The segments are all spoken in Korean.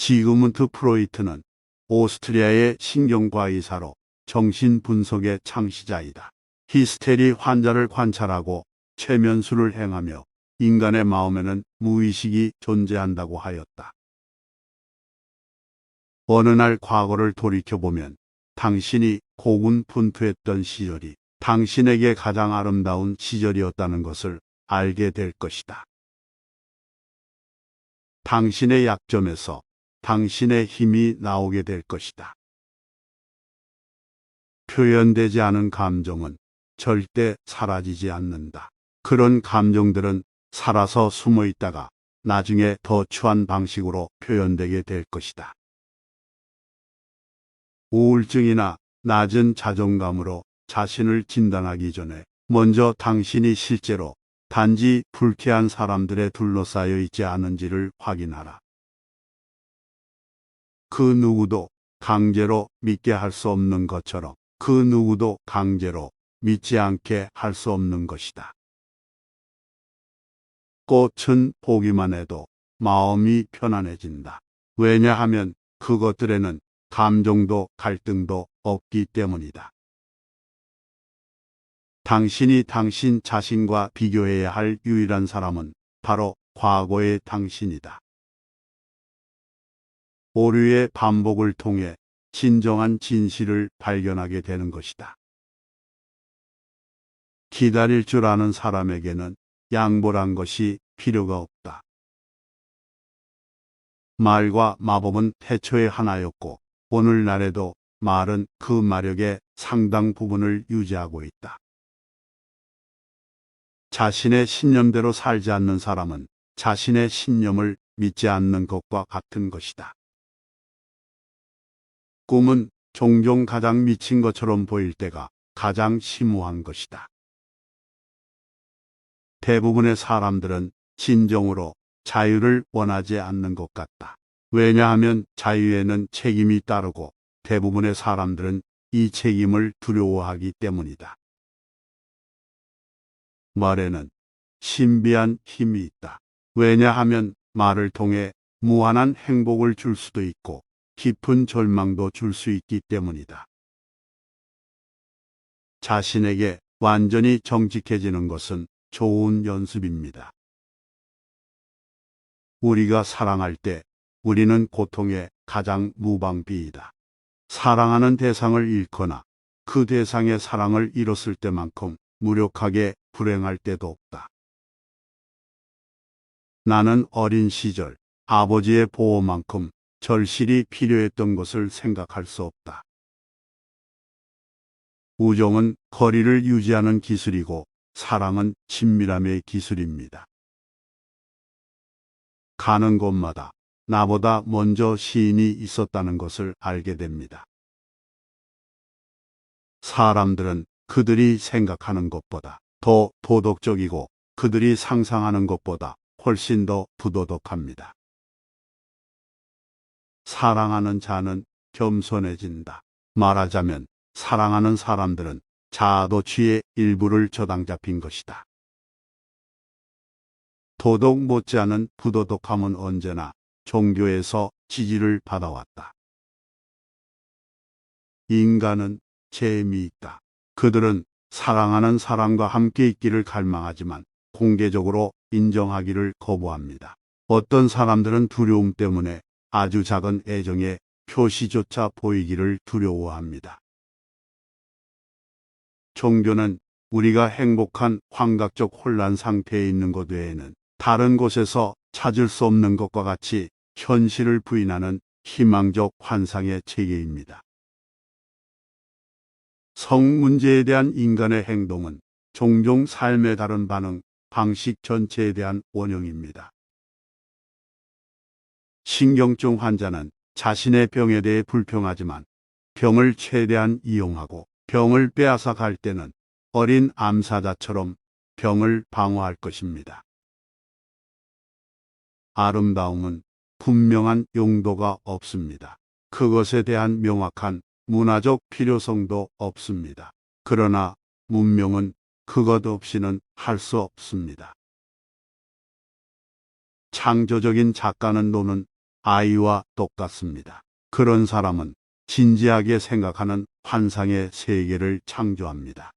지그문트 프로이트는 오스트리아의 신경과 의사로 정신분석의 창시자이다. 히스테리 환자를 관찰하고 최면술을 행하며 인간의 마음에는 무의식이 존재한다고 하였다. 어느 날 과거를 돌이켜보면 당신이 고군분투했던 시절이 당신에게 가장 아름다운 시절이었다는 것을 알게 될 것이다. 당신의 약점에서 당신의 힘이 나오게 될 것이다. 표현되지 않은 감정은 절대 사라지지 않는다. 그런 감정들은 살아서 숨어 있다가 나중에 더 추한 방식으로 표현되게 될 것이다. 우울증이나 낮은 자존감으로 자신을 진단하기 전에 먼저 당신이 실제로 단지 불쾌한 사람들에 둘러싸여 있지 않은지를 확인하라. 그 누구도 강제로 믿게 할 수 없는 것처럼 그 누구도 강제로 믿지 않게 할 수 없는 것이다. 꽃은 보기만 해도 마음이 편안해진다. 왜냐하면 그것들에는 감정도 갈등도 없기 때문이다. 당신이 당신 자신과 비교해야 할 유일한 사람은 바로 과거의 당신이다. 오류의 반복을 통해 진정한 진실을 발견하게 되는 것이다. 기다릴 줄 아는 사람에게는 양보란 것이 필요가 없다. 말과 마법은 태초에 하나였고 오늘날에도 말은 그 마력의 상당 부분을 유지하고 있다. 자신의 신념대로 살지 않는 사람은 자신의 신념을 믿지 않는 것과 같은 것이다. 꿈은 종종 가장 미친 것처럼 보일 때가 가장 심오한 것이다. 대부분의 사람들은 진정으로 자유를 원하지 않는 것 같다. 왜냐하면 자유에는 책임이 따르고 대부분의 사람들은 이 책임을 두려워하기 때문이다. 말에는 신비한 힘이 있다. 왜냐하면 말을 통해 무한한 행복을 줄 수도 있고 깊은 절망도 줄 수 있기 때문이다. 자신에게 완전히 정직해지는 것은 좋은 연습입니다. 우리가 사랑할 때 우리는 고통에 가장 무방비이다. 사랑하는 대상을 잃거나 그 대상의 사랑을 잃었을 때만큼 무력하게 불행할 때도 없다. 나는 어린 시절 아버지의 보호만큼 절실히 필요했던 것을 생각할 수 없다. 우정은 거리를 유지하는 기술이고 사랑은 친밀함의 기술입니다. 가는 곳마다 나보다 먼저 시인이 있었다는 것을 알게 됩니다. 사람들은 그들이 생각하는 것보다 더 도덕적이고 그들이 상상하는 것보다 훨씬 더 부도덕합니다. 사랑하는 자는 겸손해진다. 말하자면 사랑하는 사람들은 자아도취의 일부를 저당 잡힌 것이다. 도덕 못지않은 부도덕함은 언제나 종교에서 지지를 받아왔다. 인간은 재미있다. 그들은 사랑하는 사람과 함께 있기를 갈망하지만 공개적으로 인정하기를 거부합니다. 어떤 사람들은 두려움 때문에 아주 작은 애정의 표시조차 보이기를 두려워합니다. 종교는 우리가 행복한 환각적 혼란 상태에 있는 것 외에는 다른 곳에서 찾을 수 없는 것과 같이 현실을 부인하는 희망적 환상의 체계입니다. 성 문제에 대한 인간의 행동은 종종 삶의 다른 반응, 방식 전체에 대한 원형입니다. 신경증 환자는 자신의 병에 대해 불평하지만 병을 최대한 이용하고 병을 빼앗아 갈 때는 어린 암사자처럼 병을 방어할 것입니다. 아름다움은 분명한 용도가 없습니다. 그것에 대한 명확한 문화적 필요성도 없습니다. 그러나 문명은 그것 없이는 할 수 없습니다. 창조적인 작가는 노는 아이와 똑같습니다. 그런 사람은 진지하게 생각하는 환상의 세계를 창조합니다.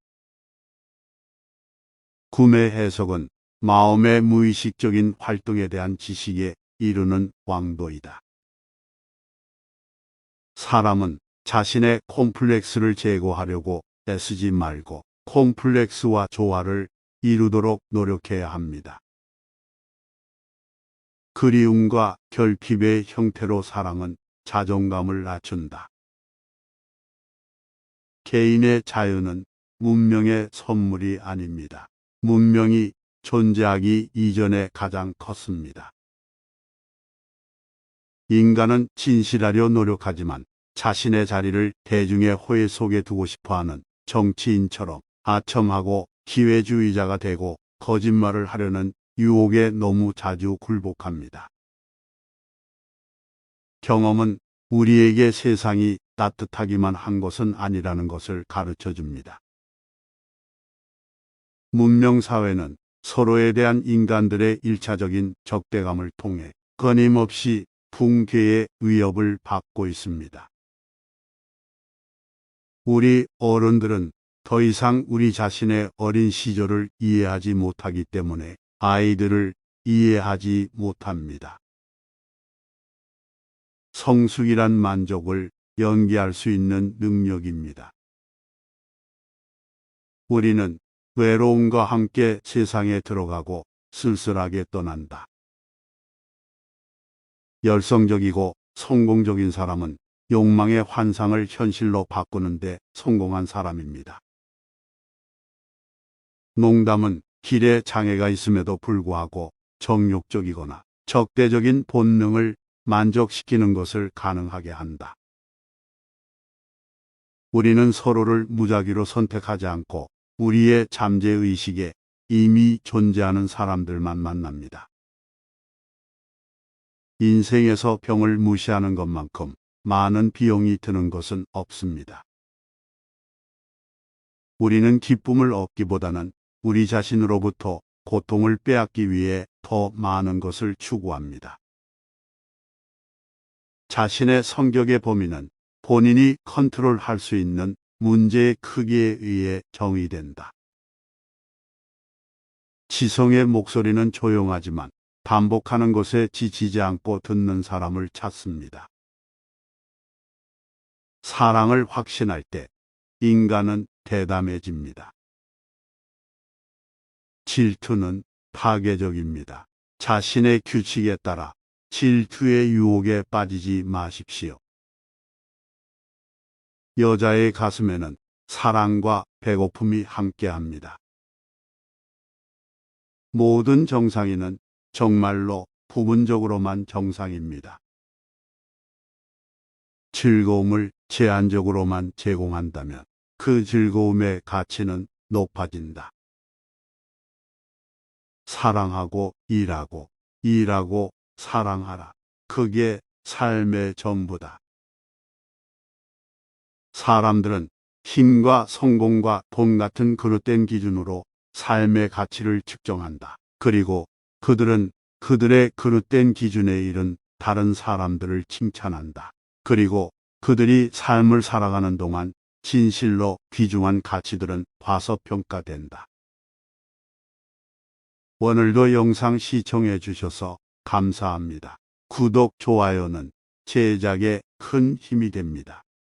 구매 해석은 마음의 무의식적인 활동에 대한 지식에 이르는 왕도이다. 사람은 자신의 콤플렉스를 제거하려고 애쓰지 말고 콤플렉스와 조화를 이루도록 노력해야 합니다. 그리움과 결핍의 형태로 사랑은 자존감을 낮춘다. 개인의 자유는 문명의 선물이 아닙니다. 문명이 존재하기 이전에 가장 컸습니다. 인간은 진실하려 노력하지만 자신의 자리를 대중의 호혜 속에 두고 싶어하는 정치인처럼 아첨하고 기회주의자가 되고 거짓말을 하려는 유혹에 너무 자주 굴복합니다. 경험은 우리에게 세상이 따뜻하기만 한 것은 아니라는 것을 가르쳐 줍니다. 문명사회는 서로에 대한 인간들의 일차적인 적대감을 통해 끊임없이 붕괴의 위협을 받고 있습니다. 우리 어른들은 더 이상 우리 자신의 어린 시절을 이해하지 못하기 때문에 아이들을 이해하지 못합니다. 성숙이란 만족을 연기할 수 있는 능력입니다. 우리는 외로움과 함께 세상에 들어가고 쓸쓸하게 떠난다. 열성적이고 성공적인 사람은 욕망의 환상을 현실로 바꾸는데 성공한 사람입니다. 농담은 길에 장애가 있음에도 불구하고 정욕적이거나 적대적인 본능을 만족시키는 것을 가능하게 한다. 우리는 서로를 무작위로 선택하지 않고 우리의 잠재의식에 이미 존재하는 사람들만 만납니다. 인생에서 병을 무시하는 것만큼 많은 비용이 드는 것은 없습니다. 우리는 기쁨을 얻기보다는 우리 자신으로부터 고통을 빼앗기 위해 더 많은 것을 추구합니다. 자신의 성격의 범위는 본인이 컨트롤할 수 있는 문제의 크기에 의해 정의된다. 지성의 목소리는 조용하지만 반복하는 것에 지치지 않고 듣는 사람을 찾습니다. 사랑을 확신할 때 인간은 대담해집니다. 질투는 파괴적입니다. 자신의 규칙에 따라 질투의 유혹에 빠지지 마십시오. 여자의 가슴에는 사랑과 배고픔이 함께합니다. 모든 정상인은 정말로 부분적으로만 정상입니다. 즐거움을 제한적으로만 제공한다면 그 즐거움의 가치는 높아진다. 사랑하고 일하고, 일하고 사랑하라. 그게 삶의 전부다. 사람들은 힘과 성공과 돈 같은 그릇된 기준으로 삶의 가치를 측정한다. 그리고 그들은 그들의 그릇된 기준에 이른 다른 사람들을 칭찬한다. 그리고 그들이 삶을 살아가는 동안 진실로 귀중한 가치들은 과소평가된다. 오늘도 영상 시청해 주셔서 감사합니다. 구독, 좋아요는 제작에 큰 힘이 됩니다.